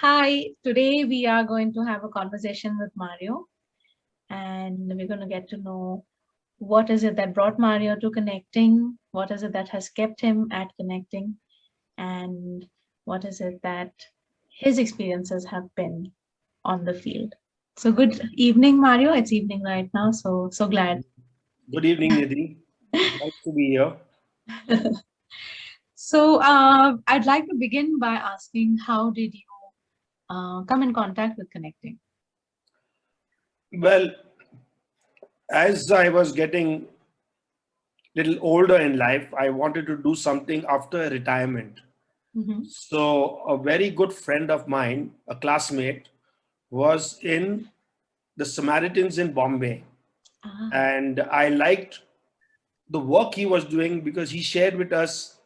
Hi, today we are going to have a conversation with Mario, and we're going to get to know what is it that brought Mario to connecting, what is it that has kept him at connecting, and what is it that his experiences have been on the field. So good evening, Mario. It's evening right now, so glad. Good evening, Nidhi. Nice to be here. So I'd like to begin by asking, how did you come in contact with connecting? Well, as I was getting little older in life, I wanted to do something after retirement. Mm-hmm. So a very good friend of mine, a classmate, was in the Samaritans in Bombay. Ah. And I liked the work he was doing because he shared with us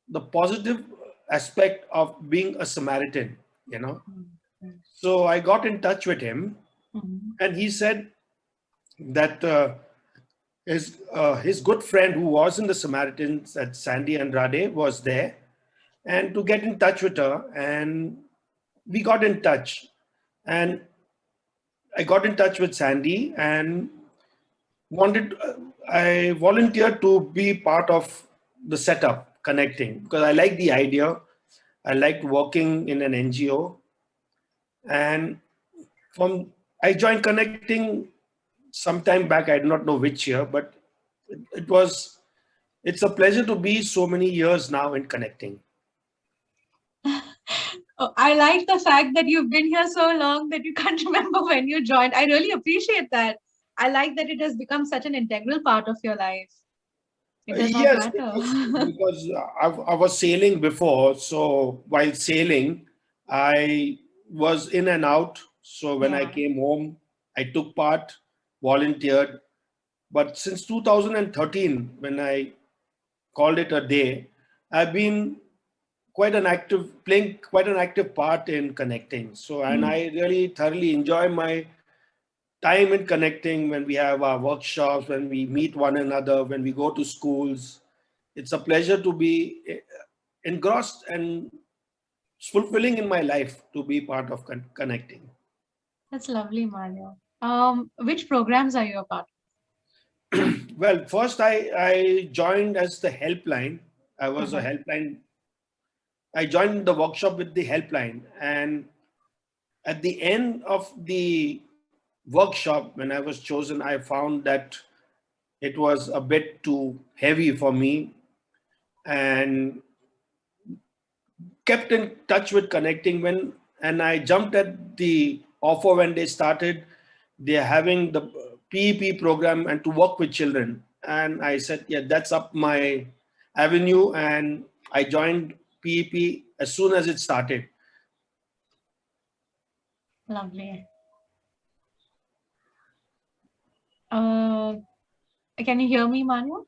the positive aspect of being a Samaritan. Mm-hmm. So I got in touch with him and he said that his good friend who was in the Samaritans at Sandy Andrade was there, and to get in touch with her, and we got in touch, and I got in touch with Sandy and wanted I volunteered to be part of the setup connecting because I liked the idea. I liked working in an NGO, and from I joined connecting sometime back. I do not know which year, but it was it's a pleasure to be so many years now in connecting. Oh, I like the fact that you've been here so long that you can't remember when you joined. I really appreciate that. I like that it has become such an integral part of your life. It does not Yes, matter. because I was sailing before. So while sailing, I was in and out. So when I Yeah. came home, I took part, volunteered. But since 2013, when I called it a day, I've been playing quite an active part in connecting. So, and Mm. I really thoroughly enjoy my time in connecting when we have our workshops, when we meet one another, when we go to schools. It's a pleasure to be engrossed and fulfilling in my life to be part of connecting. That's lovely, Mario. Which programs are you a part Well, first I joined as the helpline. I of? was a Uh-huh. helpline. I joined the workshop with the helpline, and at the end of the workshop, when I was chosen, I found that it was a bit too heavy for me, and kept in touch with connecting when and I jumped at the offer when they started. They're having the PEP program and to work with children, and I said, yeah, that's up my avenue, and I joined PEP as soon as it started. Lovely. Uh, can you hear me, Mario?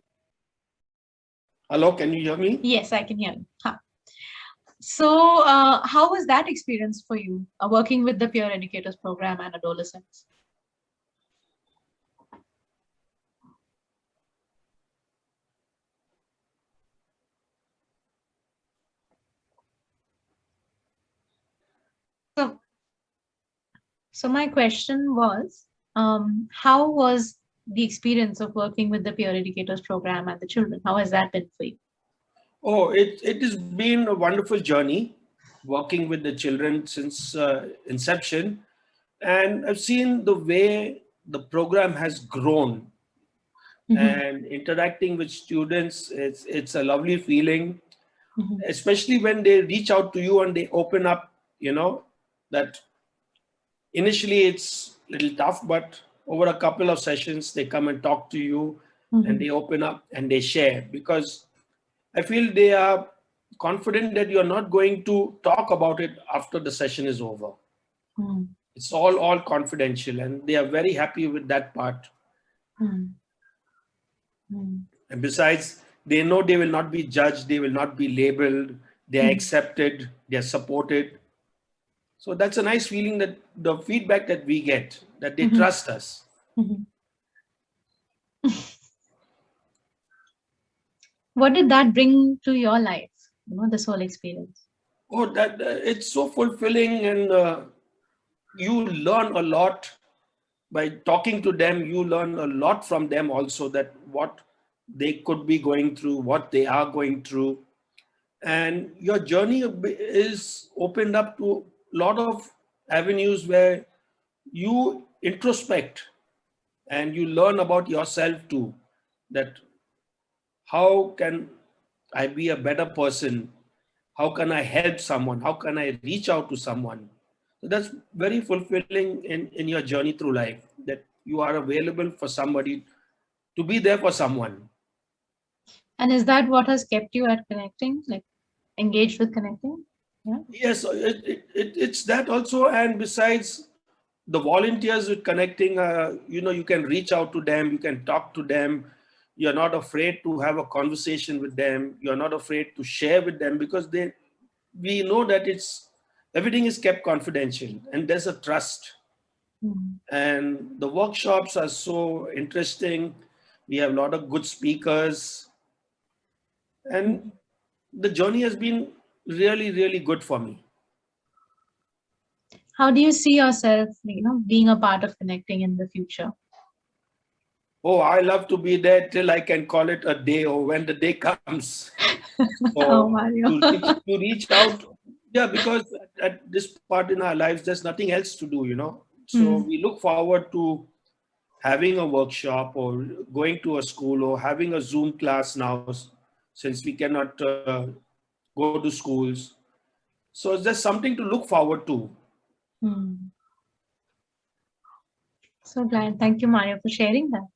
Hello, can you hear me? Yes, I can hear you. Huh. So, how was that experience for you, working with the peer educators program and adolescents? So, So my question was, how was the experience of working with the peer educators program and the children? How has that been for you? Oh, it has been a wonderful journey working with the children since inception. And I've seen the way the program has grown Mhm, and interacting with students. It's a lovely feeling, mhm, especially when they reach out to you and they open up, that initially it's a little tough, but over a couple of sessions, they come and talk to you and mhm, they open up and they share because I feel they are confident that you're not going to talk about it after the session is over. mhm, It's all confidential, and they are very happy with that part. mhm, mhm, And besides, they know they will not be judged, they will not be labeled, they are mhm, accepted, they are supported. So that's a nice feeling that the feedback that we get, that they mhm, trust us. mhm. What did that bring to your life? This whole experience. Oh, that it's so fulfilling, and you learn a lot by talking to them. You learn a lot from them also, that what they could be going through, what they are going through, and your journey is opened up to a lot of avenues where you introspect and you learn about yourself too, that how can I be a better person, how can I help someone, how can I reach out to someone. So that's very fulfilling in your journey through life, that you are available for somebody, to be there for someone. And is that what has kept you at connecting, like engaged with connecting? Yeah. Yes, it's that also. And besides the volunteers with connecting, you can reach out to them, you can talk to them. You're not afraid to have a conversation with them. You're not afraid to share with them, because we know that everything is kept confidential and there's a trust. Mm. And the workshops are so interesting. We have a lot of good speakers, and Mhm. the journey has been really, really good for me. How do you see yourself, being a part of connecting in the future? Oh, I love to be there till I can call it a day, or when the day comes. Oh, So Mario. to reach out, yeah, because at this part in our lives, there's nothing else to do. So Mm, we look forward to having a workshop, or going to a school, or having a Zoom class now, since we cannot go to schools. So it's just something to look forward to. mm. So glad. Thank you, Mario, for sharing that.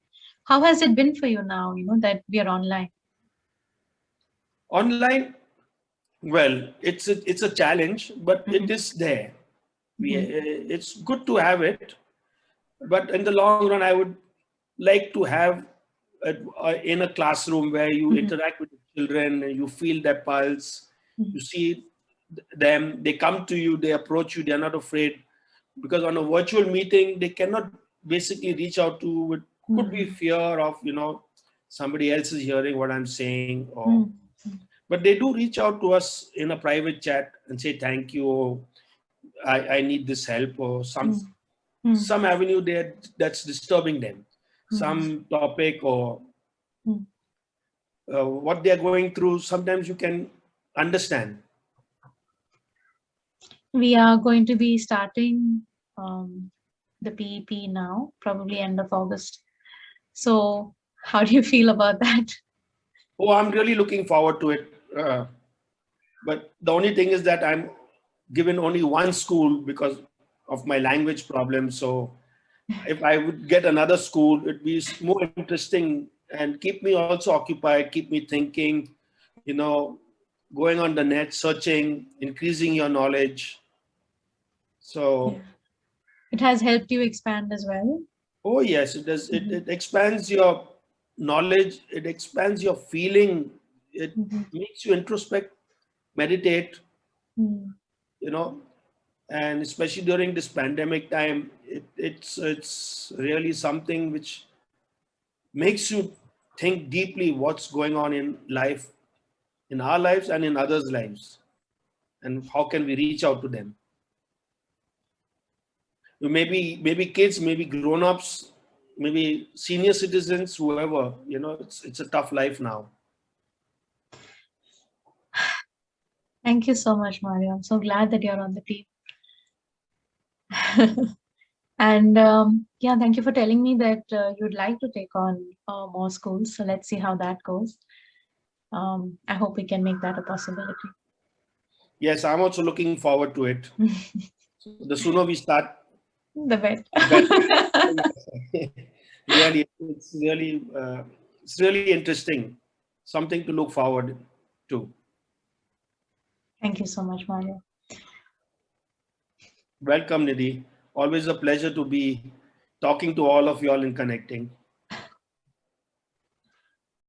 How has it been for you now, that we are online? Online, well, it's a challenge, but it Mhm, is there. mhm, It's good to have it, but in the long run, I would like to have in a classroom where you mhm, interact with the children, and you feel their pulse, mhm, you see them, they come to you, they approach you, they're not afraid. Because on a virtual meeting, they cannot basically reach out to, it could be mhm, fear of, somebody else is hearing what I'm saying, or mhm, but they do reach out to us in a private chat and say thank you, or I need this help, or mhm, some avenue there that's disturbing them, mhm, some topic, or mhm. what they're going through. Sometimes you can understand. We are going to be starting the PEP now, probably end of August. So, how do you feel about that? Oh, I'm really looking forward to it. But the only thing is that I'm given only one school because of my language problem. So if I would get another school, it'd be more interesting and keep me also occupied, keep me thinking, you know, going on the net, searching, increasing your knowledge. Yeah. So, It has helped you expand as well. oh yes, it does. It, Mhm, it expands your knowledge. It expands your feeling. It mhm, makes you introspect, meditate, mhm. you know, and especially during this pandemic time, it's really something which makes you think deeply what's going on in life, in our lives and in others' lives, and how can we reach out to them. Maybe kids, maybe grown-ups, maybe senior citizens, whoever. It's a tough life now. Thank you so much, Mario. I'm so glad that you're on the team. And yeah, thank you for telling me that you'd like to take on more schools. So let's see how that goes. I hope we can make that a possibility. Yes, I'm also looking forward to it. So the sooner we start, The bet. the better. Yes. Really, it's really interesting. Something to look forward to. Thank you so much, Mario. Welcome, Nidhi. Always a pleasure to be talking to all of you all and connecting.